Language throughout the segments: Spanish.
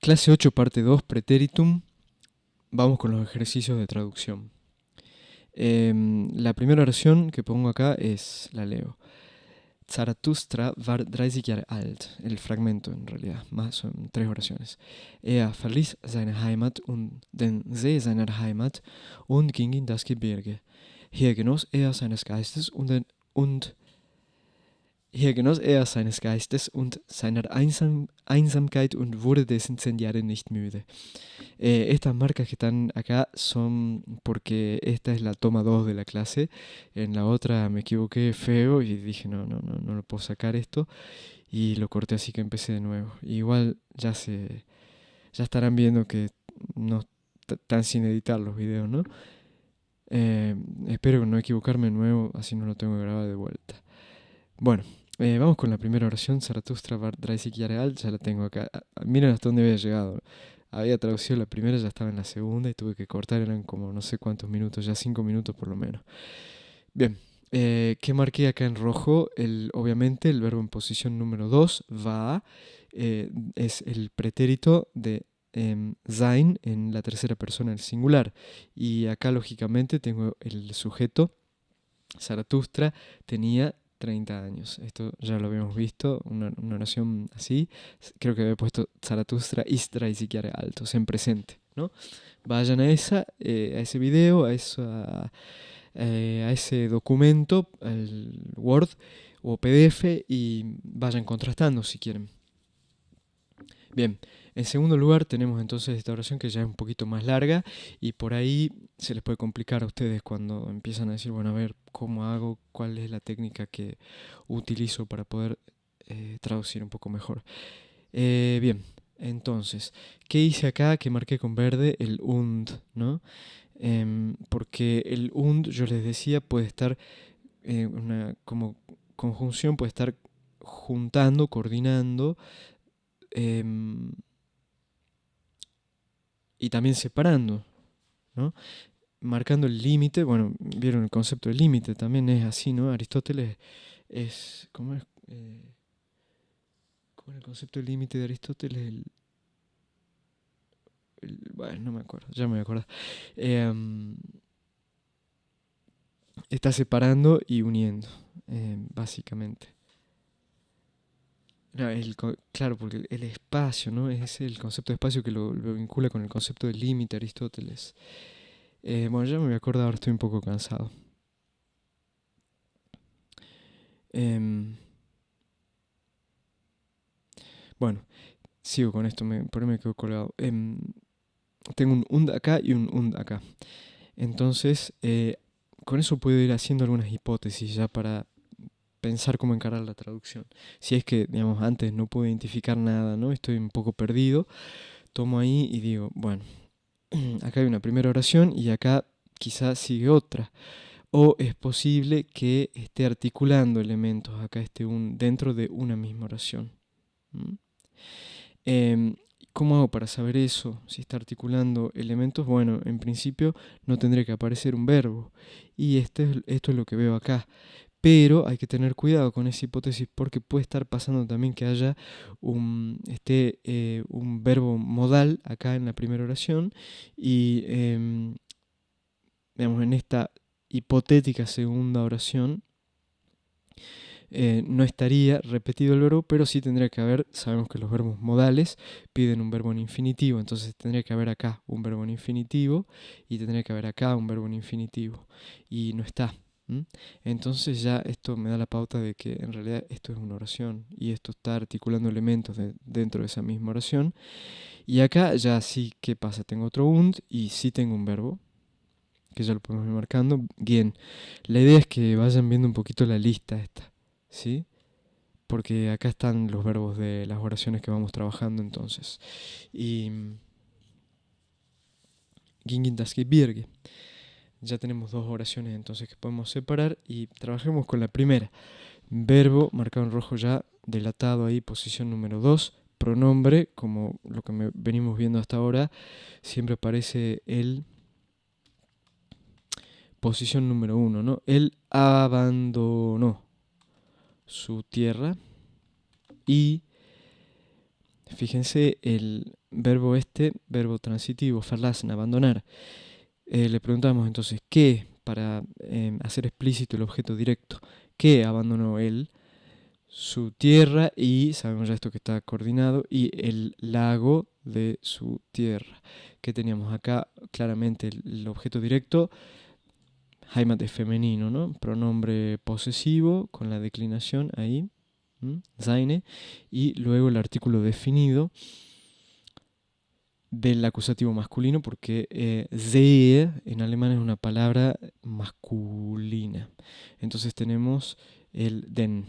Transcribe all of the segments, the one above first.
Clase 8, parte 2, Pretéritum. Vamos con los ejercicios de traducción. La primera oración que pongo acá la leo. Zarathustra war 30 Jahre alt. El fragmento en realidad, más son 3 oraciones. Verließ seine Heimat und den See seiner Heimat und ging in das Gebirge. Hier genoss seines Geistes und Hier genoss seines Geistes und seiner Einsamkeit und wurde dessen 10 Jahre nicht müde. Estas marcas que están acá son porque esta es la toma 2 de la clase. En la otra me equivoqué feo y dije no lo puedo sacar esto. Y lo corté, así que empecé de nuevo. Igual ya estarán viendo que no están sin editar los videos, ¿no? Espero no equivocarme de nuevo, así no lo tengo que grabar de vuelta. Bueno, vamos con la primera oración. Zarathustra war 30 Jahre alt, ya la tengo acá. Miren hasta dónde había llegado. Había traducido la primera, ya estaba en la segunda y tuve que cortar, eran como no sé cuántos minutos, ya 5 minutos por lo menos. Bien, ¿qué marqué acá en rojo? Obviamente el verbo en posición número 2, va, es el pretérito de sein en la tercera persona del singular. Y acá lógicamente tengo el sujeto. Zaratustra tenía 30 años. Esto ya lo habíamos visto, una oración así. Creo que había puesto Zaratustra ist 30 Jahre alt, o sea, en presente, ¿no? Vayan a ese video, a ese documento, al Word o PDF, y vayan contrastando si quieren. Bien, en segundo lugar tenemos entonces esta oración que ya es un poquito más larga y por ahí se les puede complicar a ustedes cuando empiezan a decir, bueno, a ver, ¿cómo hago? ¿Cuál es la técnica que utilizo para poder traducir un poco mejor? Bien, entonces, ¿qué hice acá? Que marqué con verde el und, ¿no? Porque el und, yo les decía, puede estar, como conjunción, puede estar juntando, coordinando, y también separando, ¿no? Marcando el límite. Bueno, vieron el concepto de límite, también es así, ¿no? Aristóteles es, ¿cómo es? ¿Cómo es el concepto de límite de Aristóteles? Bueno, no me acuerdo, ya me voy a acordar. Está separando y uniendo, básicamente. No, claro, porque el espacio, ¿no? Es el concepto de espacio que lo vincula con el concepto de límite Aristóteles. Bueno, ya me voy a acordar, ahora estoy un poco cansado. Bueno, sigo con esto, por ahí me quedo colgado. Tengo un und acá y un und acá. Entonces, con eso puedo ir haciendo algunas hipótesis ya para pensar cómo encarar la traducción. Si es que, digamos, antes no puedo identificar nada, ¿no? Estoy un poco perdido, tomo ahí y digo, bueno, acá hay una primera oración y acá quizás sigue otra. O es posible que esté articulando elementos, acá esté dentro de una misma oración. ¿Cómo hago para saber eso? Si está articulando elementos, bueno, en principio no tendría que aparecer un verbo. Y esto es lo que veo acá. Pero hay que tener cuidado con esa hipótesis porque puede estar pasando también que haya un verbo modal acá en la primera oración y, digamos, en esta hipotética segunda oración no estaría repetido el verbo, pero sí tendría que haber, sabemos que los verbos modales piden un verbo en infinitivo, entonces tendría que haber acá un verbo en infinitivo y tendría que haber acá un verbo en infinitivo, y no está. Entonces ya esto me da la pauta de que en realidad esto es una oración y esto está articulando elementos dentro de esa misma oración. Y acá ya sí, ¿qué pasa? Tengo otro und y sí tengo un verbo, que ya lo podemos ir marcando. Bien, la idea es que vayan viendo un poquito la lista esta, ¿sí? Porque acá están los verbos de las oraciones que vamos trabajando entonces. Y Gingin das Gebirge. Ya tenemos dos oraciones entonces que podemos separar y trabajemos con la primera. Verbo marcado en rojo ya, delatado ahí, posición número 2. Pronombre, como lo que venimos viendo hasta ahora, siempre aparece el posición número 1, ¿no? Él abandonó su tierra y Fíjense el verbo verbo transitivo, verlassen, abandonar. Le preguntamos entonces, ¿qué? Para hacer explícito el objeto directo. ¿Qué abandonó él? Su tierra y, sabemos ya esto que está coordinado, y el lago de su tierra. ¿Qué teníamos acá? Claramente el objeto directo, Heimat es femenino, ¿no? Pronombre posesivo con la declinación ahí, seine, y luego el artículo definido del acusativo masculino, porque sehe en alemán es una palabra masculina. Entonces tenemos el den.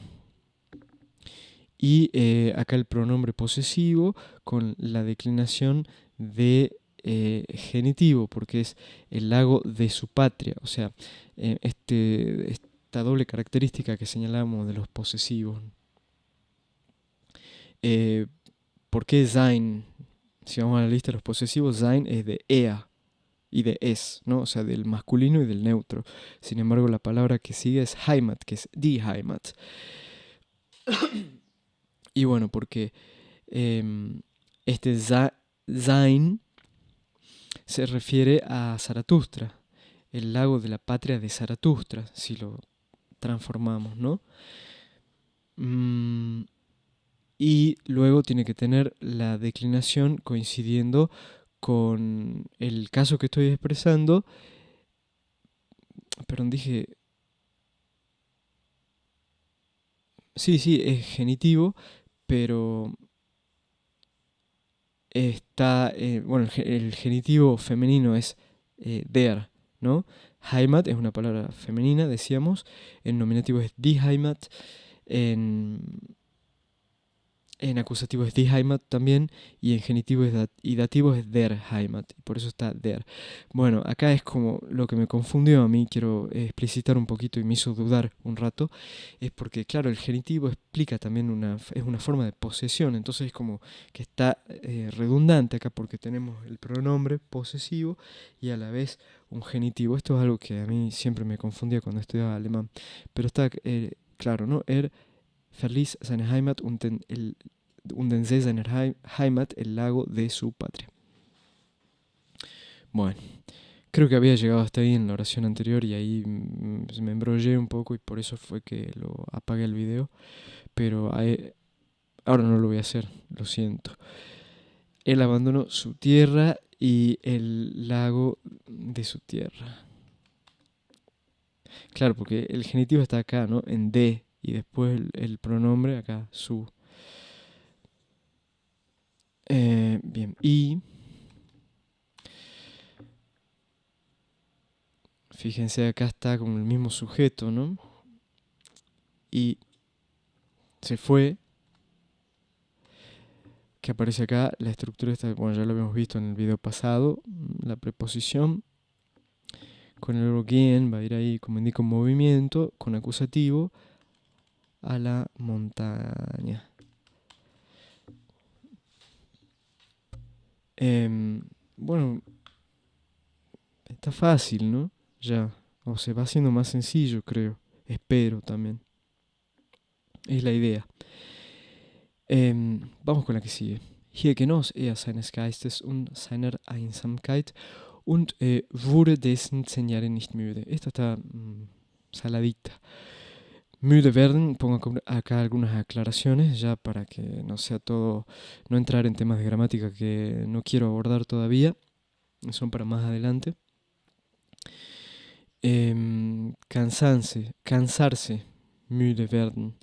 Y acá el pronombre posesivo con la declinación de genitivo, porque es el lago de su patria. O sea, esta doble característica que señalamos de los posesivos. ¿Por qué sein? Si vamos a la lista de los posesivos, sein es de ea y de es, ¿no? O sea, del masculino y del neutro. Sin embargo, la palabra que sigue es Heimat, que es die Heimat. Y bueno, porque este sein se refiere a Zaratustra, el lago de la patria de Zaratustra, si lo transformamos, ¿no? Y luego tiene que tener la declinación coincidiendo con el caso que estoy expresando. Perdón, dije... Sí, es genitivo, pero está... bueno, el genitivo femenino es der, ¿no? Heimat es una palabra femenina, decíamos. En nominativo es die Heimat. En acusativo es die Heimat también, y en genitivo y dativo es der Heimat, y por eso está der. Bueno, acá es como lo que me confundió a mí, quiero explicitar un poquito y me hizo dudar un rato, es porque claro, el genitivo explica también es una forma de posesión, entonces es como que está redundante acá porque tenemos el pronombre posesivo y a la vez un genitivo. Esto es algo que a mí siempre me confundía cuando estudiaba alemán, pero está claro, ¿no? Verließ seine Heimat und den See seiner Heimat, el lago de su patria. Bueno, creo que había llegado hasta ahí en la oración anterior y ahí me embrollé un poco y por eso fue que lo apagué el video. Pero ahora no lo voy a hacer, lo siento. Él abandonó su tierra y el lago de su tierra. Claro, porque el genitivo está acá, ¿no? En de, y después el pronombre acá, su. Bien, y fíjense, acá está con el mismo sujeto, ¿no? Y se fue, que aparece acá, la estructura está, bueno, ya lo habíamos visto en el video pasado, la preposición con el verbo gehen va a ir ahí, como indica un movimiento, con acusativo, a la montaña. Bueno, está fácil, ¿no? Ya, o se va haciendo más sencillo, creo. Espero también. Es la idea. Vamos con la que sigue. Hier genoss er seines Geistes und seiner Einsamkeit und wurde dessen 10 Jahre nicht müde. Esta está saladita. Müde werden, pongo acá algunas aclaraciones ya para que no sea todo, no entrar en temas de gramática que no quiero abordar todavía, son para más adelante. Cansarse, müde werden.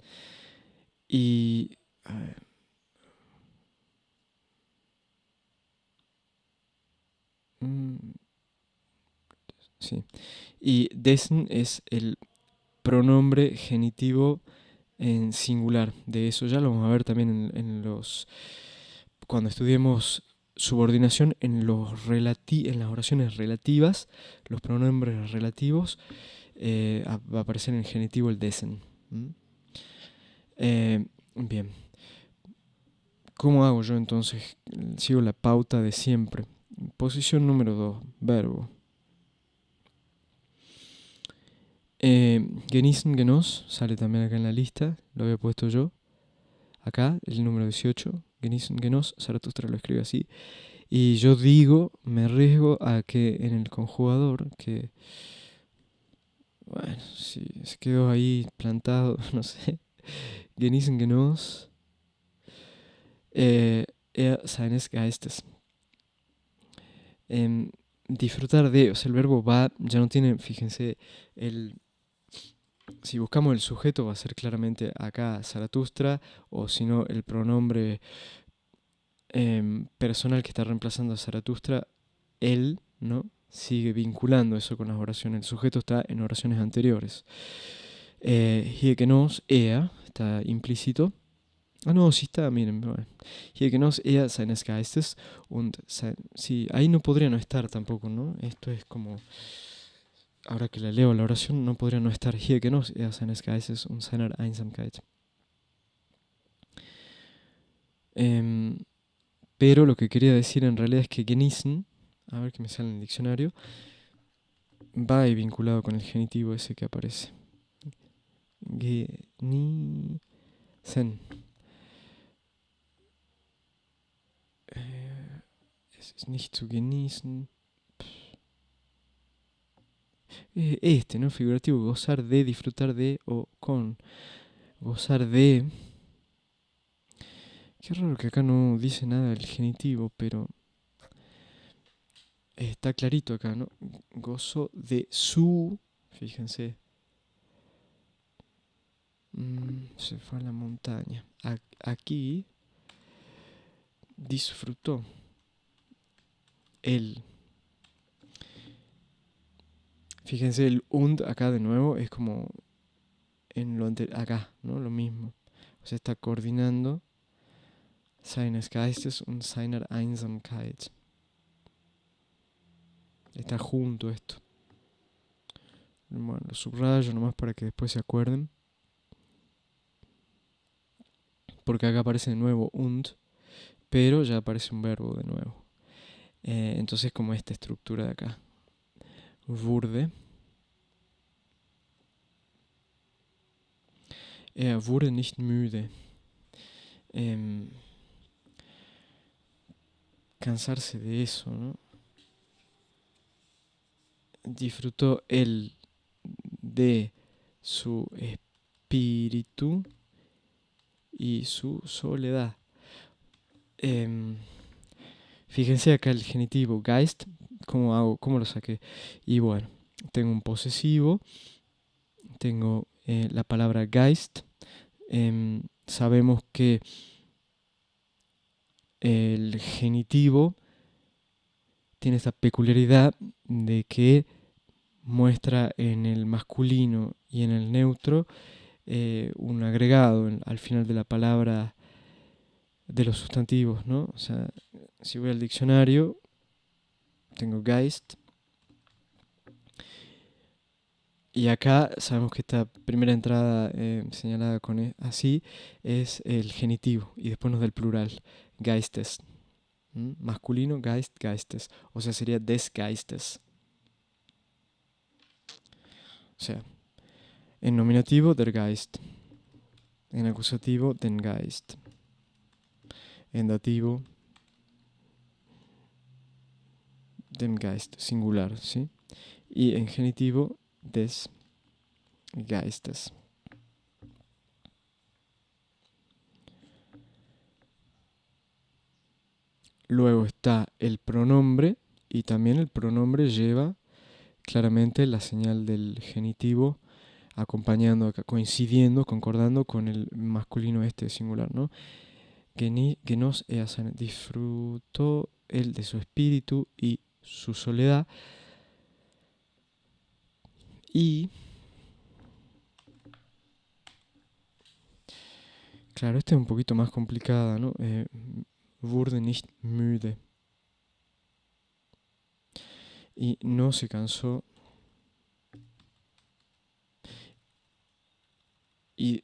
Y sí. Y dessen es el pronombre genitivo en singular. De eso ya lo vamos a ver también cuando estudiemos subordinación en las oraciones relativas, los pronombres relativos, va a aparecer en el genitivo el dessen. Bien. ¿Cómo hago yo entonces? Sigo la pauta de siempre. Posición número 2, verbo. Genießen, genoss, sale también acá en la lista, lo había puesto yo. Acá, el número 18, genießen, genos, Zaratustra lo escribe así. Y yo digo, me arriesgo a que en el conjugador, que, bueno, si se quedó ahí plantado, no sé, genießen, genos, seines Geistes. Disfrutar de, o sea, el verbo va, ya no tiene, fíjense, si buscamos el sujeto va a ser claramente acá Zaratustra, o si no el pronombre personal que está reemplazando a Zaratustra, él, ¿no? Sigue vinculando eso con las oraciones. El sujeto está en oraciones anteriores. Hier que nos, ea, está implícito. Ah, no, sí está, miren. Hier que nos, ea seines Geistes. Und sí, ahí no podría no estar tampoco, ¿no? Esto es como, ahora que la leo la oración, no podría no estar. Hier que nos, ea seines Geistes und seiner Einsamkeit. Pero lo que quería decir en realidad es que genießen, a ver que me sale en el diccionario, va ahí vinculado con el genitivo ese que aparece. Genießen. Es ist nicht zu genießen. Este, ¿no? Figurativo, gozar de, disfrutar de o con. Gozar de. Qué raro que acá no dice nada del genitivo, pero está clarito acá, ¿no? Gozo de su. Fíjense. Se fue a la montaña. Aquí disfrutó. Él. Fíjense, el und acá de nuevo es como en lo anterior, acá, ¿no? Lo mismo. O sea, está coordinando seines Geistes und seiner Einsamkeit. Está junto esto. Bueno, lo subrayo nomás para que después se acuerden. Porque acá aparece de nuevo und, pero ya aparece un verbo de nuevo. Entonces como esta estructura de acá. Wurde. Er wurde nicht müde. Cansarse de eso, ¿no? Disfrutó él de su espíritu y su soledad. Fíjense acá el genitivo Geist, ¿cómo hago? ¿Cómo lo saqué? Y bueno, tengo un posesivo, tengo la palabra Geist. Sabemos que el genitivo tiene esta peculiaridad de que muestra en el masculino y en el neutro un agregado al final de la palabra de los sustantivos, ¿no? O sea, si voy al diccionario, tengo Geist. Y acá sabemos que esta primera entrada señalada con así es el genitivo y después nos da el plural, Geistes. Masculino, Geist, Geistes. O sea, sería des Geistes. O sea, en nominativo, der Geist. En acusativo, den Geist. En dativo, dem Geist, singular, ¿sí? Y en genitivo, des Geistes. Luego está el pronombre y también el pronombre lleva claramente la señal del genitivo acompañando, coincidiendo, concordando con el masculino este singular, ¿no? Que nos disfrutó él de su espíritu y su soledad. Y claro, esta es un poquito más complicada, ¿no? Wurde nicht müde. Y no se cansó. Y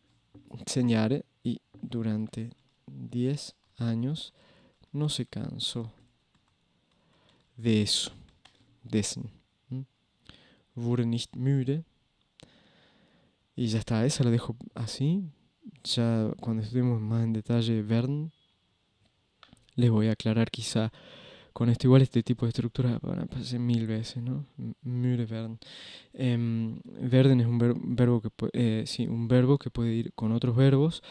señale, y durante 10 años no se cansó de eso, dessen. Wurde nicht müde. Y ya está, esa la dejo así. Ya cuando estudiemos más en detalle werden, Les voy a aclarar quizá con esto. Igual este tipo de estructura van a aparecer mil veces, ¿no? Müde werden. Werden es un verbo que sí, un verbo que puede ir con otros verbos,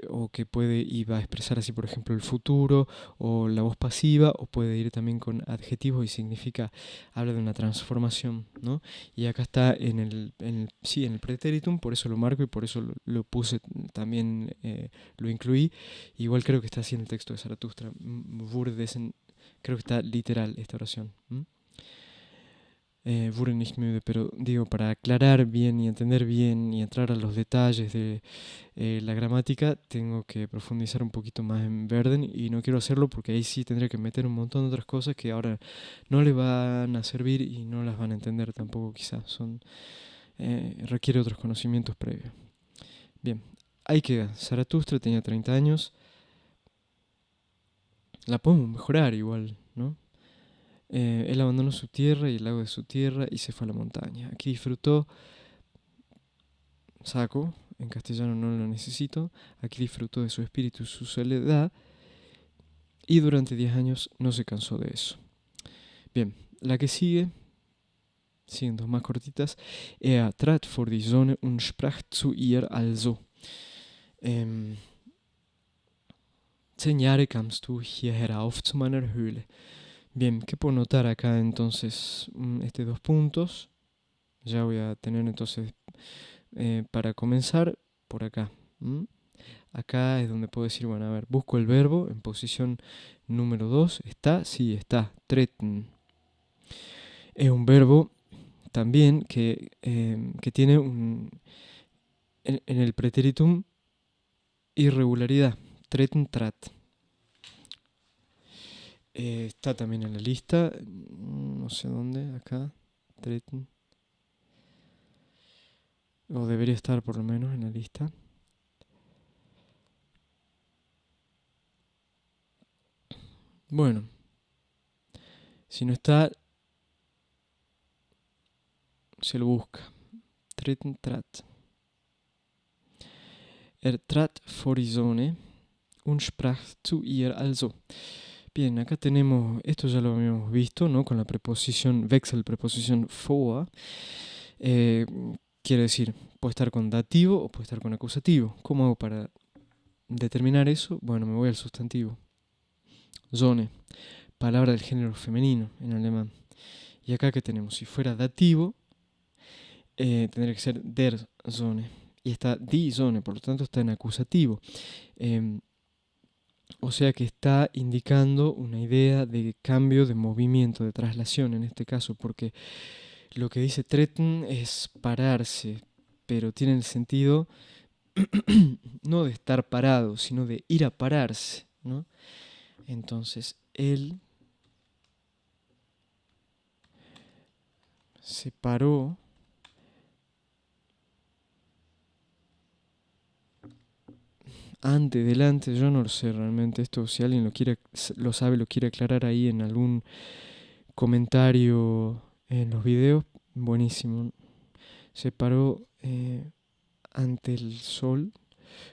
o que puede y va a expresar así, por ejemplo, el futuro o la voz pasiva, o puede ir también con adjetivos y significa, habla de una transformación, ¿no? Y acá está sí, en el pretéritum, por eso lo marco y por eso lo puse también, lo incluí. Igual creo que está así en el texto de Zaratustra. Creo que está literal esta oración. Wurde nicht müde, pero digo, para aclarar bien y entender bien y entrar a los detalles de la gramática, tengo que profundizar un poquito más en Verden y no quiero hacerlo porque ahí sí tendría que meter un montón de otras cosas que ahora no le van a servir y no las van a entender tampoco quizás. Requiere otros conocimientos previos. Bien, ahí queda. Zaratustra tenía 30 años. La podemos mejorar igual, ¿no? Él abandonó su tierra y el lago de su tierra y se fue a la montaña. Aquí disfrutó, saco, en castellano no lo necesito, aquí disfrutó de su espíritu y su soledad y durante 10 años no se cansó de eso. Bien, la que sigue, siguen dos más cortitas. Trat vor die Sonne und sprach zu ihr also. 10 Jahre kamst du hier herauf zu meiner Höhle. Bien, ¿qué puedo notar acá entonces? Dos puntos. Ya voy a tener entonces, para comenzar, por acá. Acá es donde puedo decir, bueno, a ver, busco el verbo en posición número 2. ¿Está? Sí, está. Treten. Es un verbo también que tiene en el pretéritum irregularidad. Treten, trat. Está también en la lista. No sé dónde, acá. Treten. O debería estar por lo menos en la lista. Bueno, si no está, se lo busca. Treten, trat. Trat vor die Sonne und sprach zu ihr also. Bien, acá tenemos, esto ya lo habíamos visto, ¿no? Con la preposición, Wechselpreposición vor. Quiere decir, puede estar con dativo o puede estar con acusativo. ¿Cómo hago para determinar eso? Bueno, me voy al sustantivo. Sonne, palabra del género femenino en alemán. Y acá, ¿qué tenemos? Si fuera dativo, tendría que ser der Sonne. Y está die Sonne, por lo tanto está en acusativo. O sea que está indicando una idea de cambio de movimiento, de traslación en este caso, porque lo que dice treten es pararse, pero tiene el sentido no de estar parado, sino de ir a pararse, ¿no? Entonces, él se paró ante, delante, yo no lo sé realmente esto, si alguien lo sabe, lo quiere aclarar ahí en algún comentario en los videos, buenísimo. Se paró ante el sol.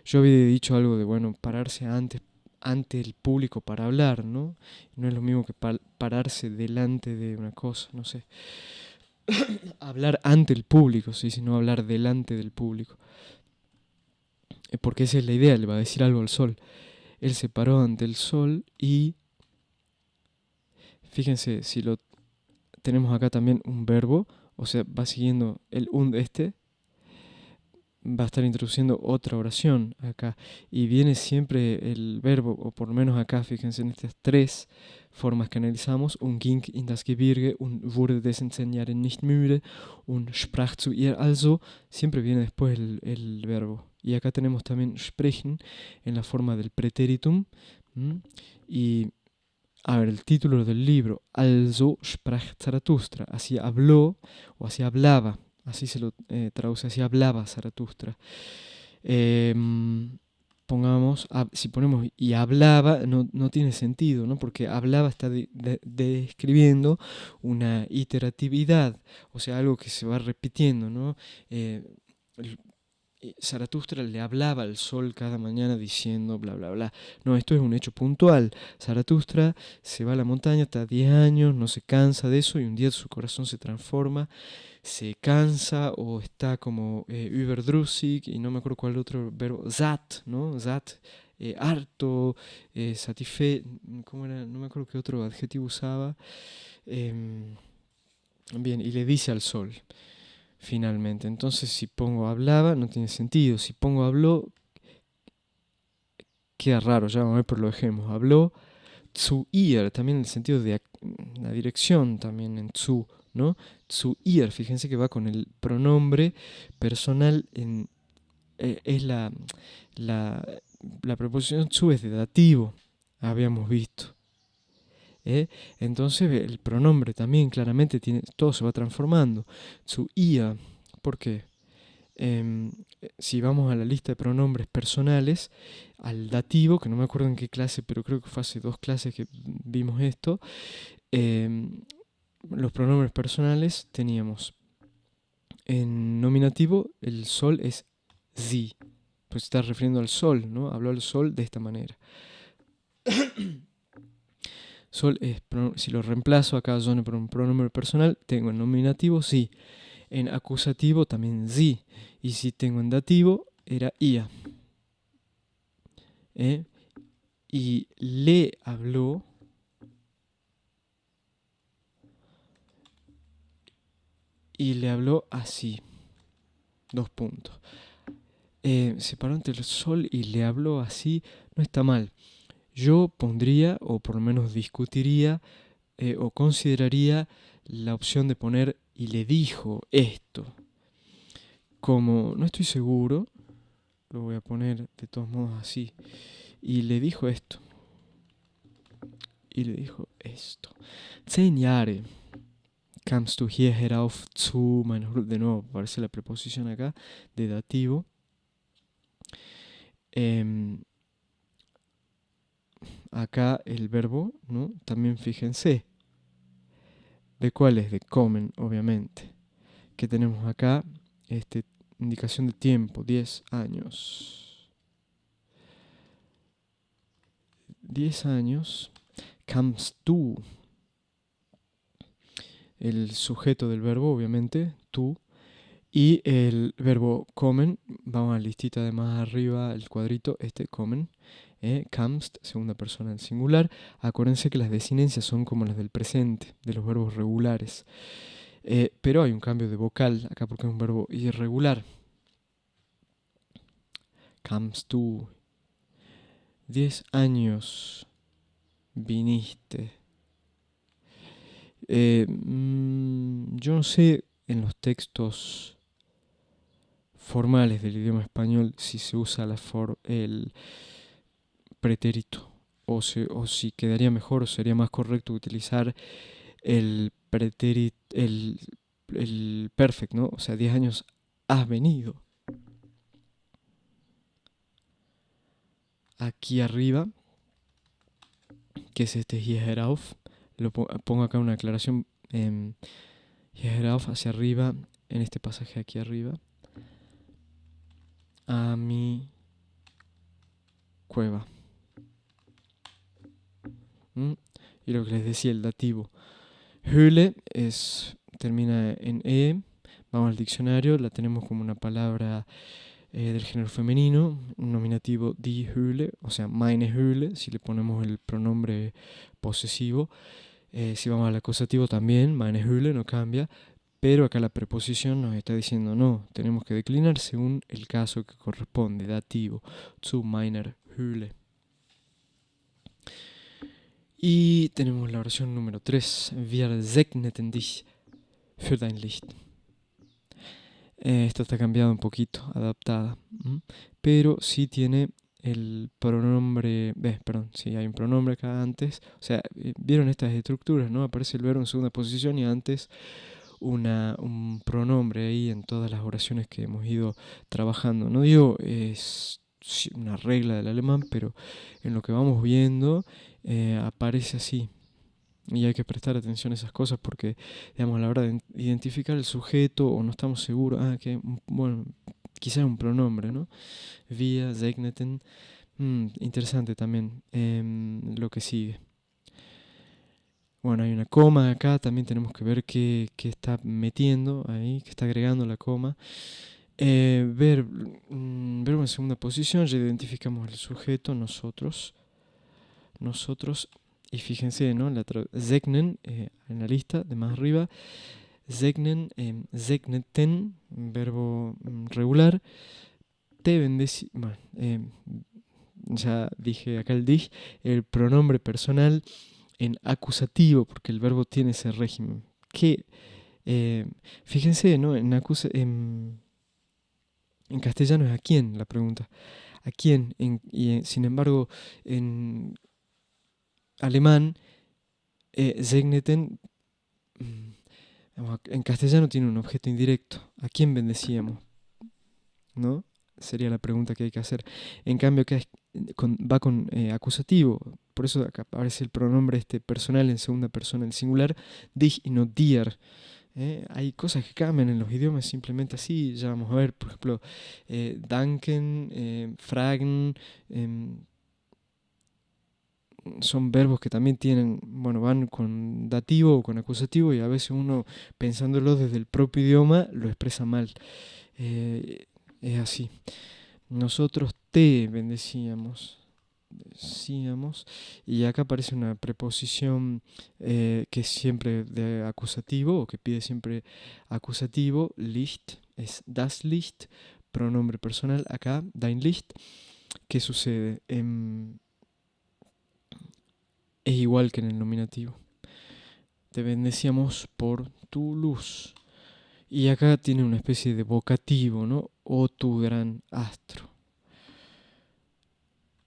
Yo había dicho algo de, bueno, pararse ante el público para hablar, ¿no? No es lo mismo que pararse delante de una cosa, no sé. Hablar ante el público, sí, sino hablar delante del público. Porque esa es la idea, le va a decir algo al sol. Él se paró ante el sol y, fíjense, si lo tenemos acá también un verbo, o sea, va siguiendo el va a estar introduciendo otra oración acá. Y viene siempre el verbo, o por lo menos acá, fíjense en estas tres formas que analizamos. Und ging in das Gebirge und wurde dessen 10 Jahre nicht müde und sprach zu ihr also. Siempre viene después el verbo. Y acá tenemos también sprechen en la forma del pretéritum. Y, a ver, el título del libro, Also sprach Zarathustra, así habló o así hablaba. Así se lo traduce, así hablaba Zaratustra. Pongamos, si ponemos y hablaba, no tiene sentido, ¿no? Porque hablaba está describiendo una iteratividad, o sea, algo que se va repitiendo, ¿no? Zaratustra le hablaba al sol cada mañana diciendo bla bla bla. No, esto es un hecho puntual. Zaratustra se va a la montaña, está 10 años, no se cansa de eso y un día su corazón se transforma, se cansa o está como überdrüssig y no me acuerdo cuál otro verbo, satt, ¿no? Satt, harto, satisfecho, ¿cómo era? No me acuerdo qué otro adjetivo usaba. Em, bien, y le dice al sol, finalmente. Entonces, si pongo hablaba, no tiene sentido. Si pongo habló, queda raro, ya vamos a ver, pero lo dejemos. Habló zu ihr, también en el sentido de la dirección, también en zu, ¿no? Zu ihr, fíjense que va con el pronombre personal, es la, la preposición zu es de dativo, habíamos visto. ¿Eh? Entonces el pronombre también claramente tiene, todo se va transformando. Zu ihr, ¿por qué? Si vamos a la lista de pronombres personales, al dativo, que no me acuerdo en qué clase, pero creo que fue hace 2 clases que vimos esto, los pronombres personales teníamos en nominativo, el sol es sie, pues se está refiriendo al sol, ¿no? Habló al sol de esta manera. Sol es, si lo reemplazo acá por un pronombre personal, tengo en nominativo sí, en acusativo también sí, y si tengo en dativo era ia. Y le habló así. 2 puntos. Separó entre el sol y le habló así, no está mal. Yo pondría, o por lo menos discutiría, o consideraría la opción de poner y le dijo esto. Como no estoy seguro, lo voy a poner de todos modos así. Y le dijo esto. Y le dijo esto. 10 Jahre kamst du hier herauf zu meiner Hut. De nuevo aparece la preposición acá de dativo. Acá el verbo, ¿no? También fíjense. ¿De cuál es? De comen, obviamente. Que tenemos acá, indicación de tiempo, 10 años. 10 años. Kamst du. El sujeto del verbo, obviamente, tú. Y el verbo comen, vamos a la listita de más arriba, el cuadrito, comen. Kamst, segunda persona del singular. Acuérdense que las desinencias son como las del presente, de los verbos regulares. Pero hay un cambio de vocal acá porque es un verbo irregular. Kamst du. 10 años viniste. Yo no sé en los textos formales del idioma español si se usa el pretérito o si quedaría mejor o sería más correcto utilizar el pretérito, el perfect, ¿no? O sea, 10 años has venido. Aquí arriba, que es hier herauf, lo pongo acá una aclaración, hier herauf hacia arriba, en este pasaje aquí arriba, a mi cueva. Y lo que les decía, el dativo. Höhle termina en e. Vamos al diccionario, la tenemos como una palabra del género femenino, un nominativo die Höhle, o sea, meine Höhle, si le ponemos el pronombre posesivo. Si vamos al acusativo también, meine Höhle, no cambia. Pero acá la preposición nos está diciendo no, tenemos que declinar según el caso que corresponde, dativo, zu meiner Höhle. Y tenemos la oración número 3, wir segneten dich für dein Licht. Esta está cambiada un poquito, adaptada, pero sí tiene el pronombre, sí hay un pronombre acá antes, o sea, vieron estas estructuras, ¿no? Aparece el verbo en segunda posición y antes un pronombre ahí en todas las oraciones que hemos ido trabajando. No digo es una regla del alemán, pero en lo que vamos viendo aparece así. Y hay que prestar atención a esas cosas porque, digamos, a la hora de identificar el sujeto o no estamos seguros, bueno, quizás un pronombre, ¿no? Wir segneten. Interesante también lo que sigue. Bueno, hay una coma acá, también tenemos que ver qué está metiendo ahí, qué está agregando la coma. Verbo en segunda posición, ya identificamos el sujeto, nosotros. Y fíjense, ¿no? Segnen, en la lista de más arriba, segnen, segneten, verbo regular, te bendeci. Bueno, ya dije acá el pronombre personal en acusativo, porque el verbo tiene ese régimen. Que, fíjense, ¿no? En castellano es a quién la pregunta. ¿A quién? Sin embargo, en alemán, segneten, en castellano tiene un objeto indirecto. ¿A quién bendecíamos? ¿No? Sería la pregunta que hay que hacer. En cambio, acá va con acusativo. Por eso acá aparece el pronombre personal en segunda persona, el singular, dich y no dir. Hay cosas que cambian en los idiomas simplemente así. Ya vamos a ver, por ejemplo, danken, fragen, son verbos que también tienen, bueno, van con dativo o con acusativo y a veces uno, pensándolo desde el propio idioma, lo expresa mal. Es así. Nosotros te bendecíamos. Y acá aparece una preposición que es siempre de acusativo o que pide siempre acusativo. Licht es das Licht, pronombre personal. Acá, dein Licht. ¿Qué sucede? Es igual que en el nominativo. Te bendecíamos por tu luz. Y acá tiene una especie de vocativo, ¿no? O tu gran astro.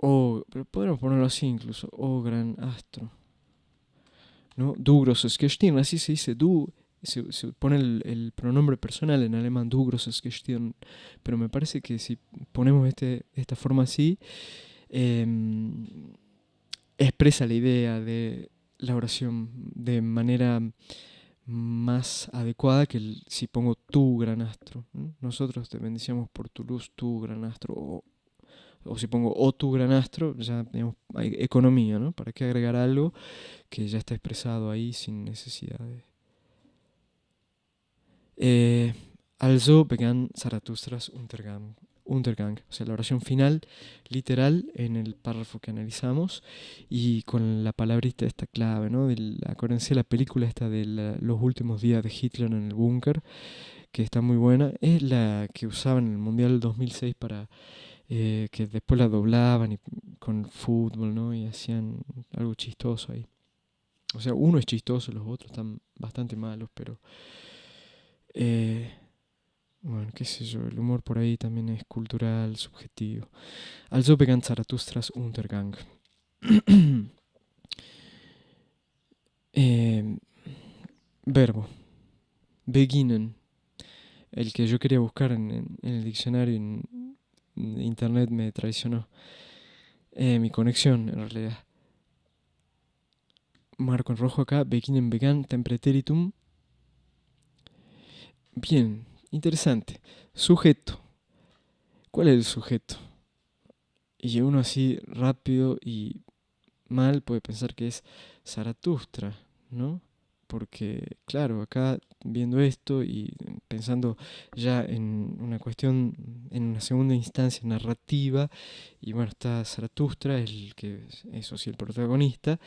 O, pero podemos ponerlo así incluso. O gran astro. ¿No? Du großes Gestirn, así se dice. Se pone el pronombre personal en alemán, du großes Gestirn. Pero me parece que si ponemos esta forma así, expresa la idea de la oración de manera más adecuada que si pongo tu gran astro. ¿No? Nosotros te bendicíamos por tu luz, tu gran astro. O si pongo o tu gran astro, ya digamos, hay economía, ¿no? ¿Para qué agregar algo que ya está expresado ahí sin necesidad de... Also begann Zarathustras Untergang, o sea, la oración final, literal, en el párrafo que analizamos, y con la palabrita esta clave, ¿no? Acuérdense de la película esta de los últimos días de Hitler en el búnker, que está muy buena, es la que usaban en el Mundial 2006 para... que después la doblaban con el fútbol, ¿no? Y hacían algo chistoso ahí. O sea, uno es chistoso, los otros están bastante malos, pero... bueno, qué sé yo, el humor por ahí también es cultural, subjetivo. Also begann Zarathustras Untergang. Verbo. Beginnen. El que yo quería buscar en el diccionario en internet me traicionó. Mi conexión, en realidad. Marco en rojo acá. Beginnen, begann, tempreteritum. Bien, interesante. Sujeto. ¿Cuál es el sujeto? Y uno así rápido y mal puede pensar que es Zaratustra, ¿no? Porque, claro, acá viendo esto y pensando ya en una cuestión, en una segunda instancia narrativa, y bueno, está Zaratustra, el que es, eso sí, el protagonista,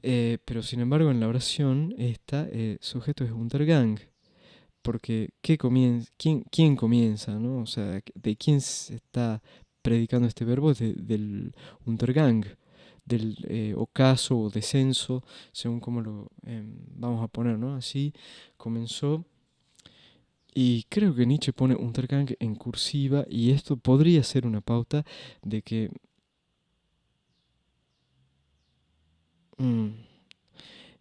pero sin embargo en la oración esta sujeto es Untergang, porque ¿quién comienza, ¿no? O sea, ¿de quién se está predicando este verbo? Del Untergang, del ocaso o descenso, según como lo vamos a poner, ¿no? Así comenzó. Y creo que Nietzsche pone Untergang en cursiva y esto podría ser una pauta de que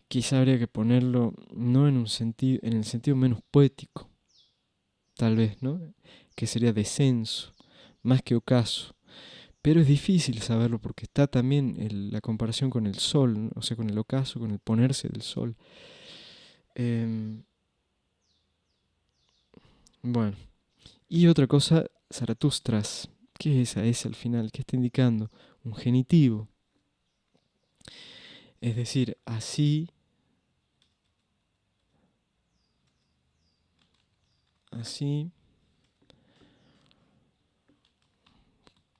quizá habría que ponerlo no en un sentido, en el sentido menos poético, tal vez, ¿no? Que sería descenso, más que ocaso. Pero es difícil saberlo porque está también la comparación con el sol, ¿no? O sea, con el ocaso, con el ponerse del sol. Bueno, Y otra cosa, Zaratustras. ¿Qué es esa S al final? ¿Qué está indicando? Un genitivo. Es decir, así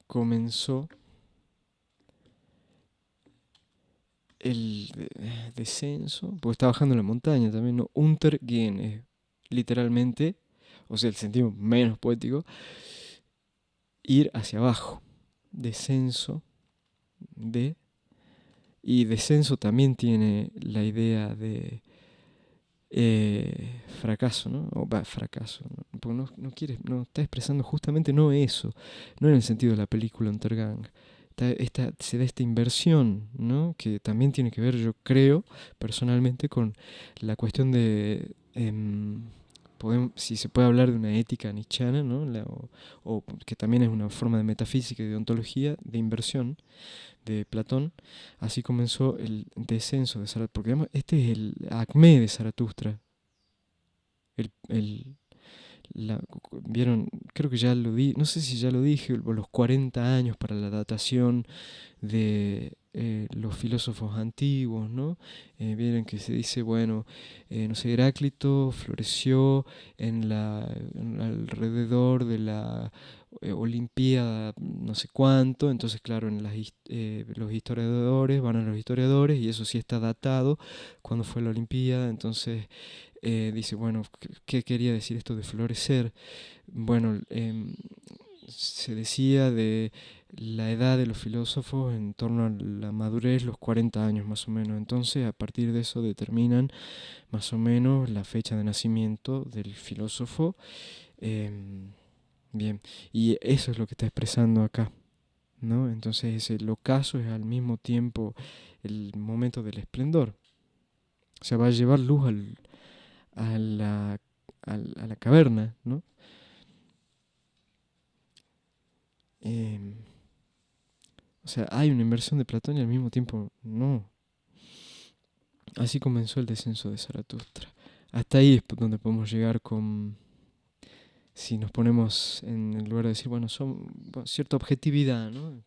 comenzó el descenso, porque está bajando la montaña también, ¿no? Untergehen, literalmente, o sea, el sentido menos poético, ir hacia abajo. Descenso de... Y descenso también tiene la idea de fracaso, ¿no? O va, fracaso, ¿no? Porque no quiere, no está expresando justamente no eso, no en el sentido de la película Untergang. Se da esta inversión, ¿no? Que también tiene que ver, yo creo, personalmente, con la cuestión de si se puede hablar de una ética nietzscheana, ¿no? O que también es una forma de metafísica y de ontología, de inversión de Platón. Así comenzó el descenso de Zaratustra, porque además este es el acmé de Zaratustra. El, el, Vieron, creo que ya lo di, no sé si ya lo dije, los 40 años para la datación de los filósofos antiguos, ¿no? Vieron que se dice, bueno, no sé, Heráclito floreció alrededor de la Olimpiada no sé cuánto, entonces claro, los historiadores van a los historiadores y eso sí está datado cuando fue la Olimpiada, entonces dice, bueno, ¿qué quería decir esto de florecer? Bueno, se decía de la edad de los filósofos en torno a la madurez, los 40 años más o menos. Entonces, a partir de eso determinan más o menos la fecha de nacimiento del filósofo. Bien, y eso es lo que está expresando acá, ¿no? Entonces, el ocaso es al mismo tiempo el momento del esplendor. O sea, va a llevar luz a a la caverna, ¿no? Em, o sea, hay una inversión de Platón y al mismo tiempo no. Así comenzó el descenso de Zaratustra. Hasta ahí es donde podemos llegar con, si nos ponemos en el lugar de decir, bueno, son cierta objetividad, ¿no?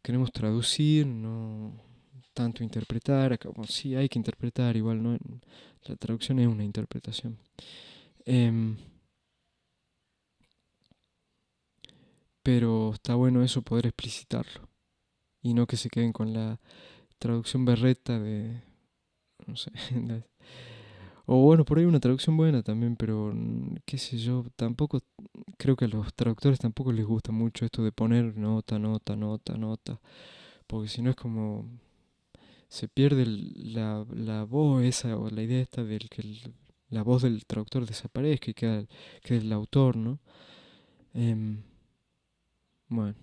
Queremos traducir, no tanto interpretar. Acá, bueno, sí hay que interpretar, igual, ¿no? La traducción es una interpretación. Em, pero está bueno eso, poder explicitarlo. Y no que se queden con la traducción berreta de, no sé, o bueno, por ahí una traducción buena también, pero qué sé yo, tampoco, creo que a los traductores tampoco les gusta mucho esto de poner nota, nota, nota, nota, porque si no es como, se pierde la voz esa, o la idea esta del que la voz del traductor desaparezca y queda el autor, ¿no? Em, bueno,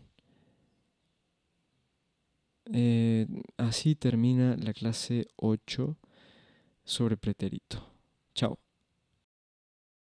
eh, así termina la clase 8 sobre pretérito. Chao.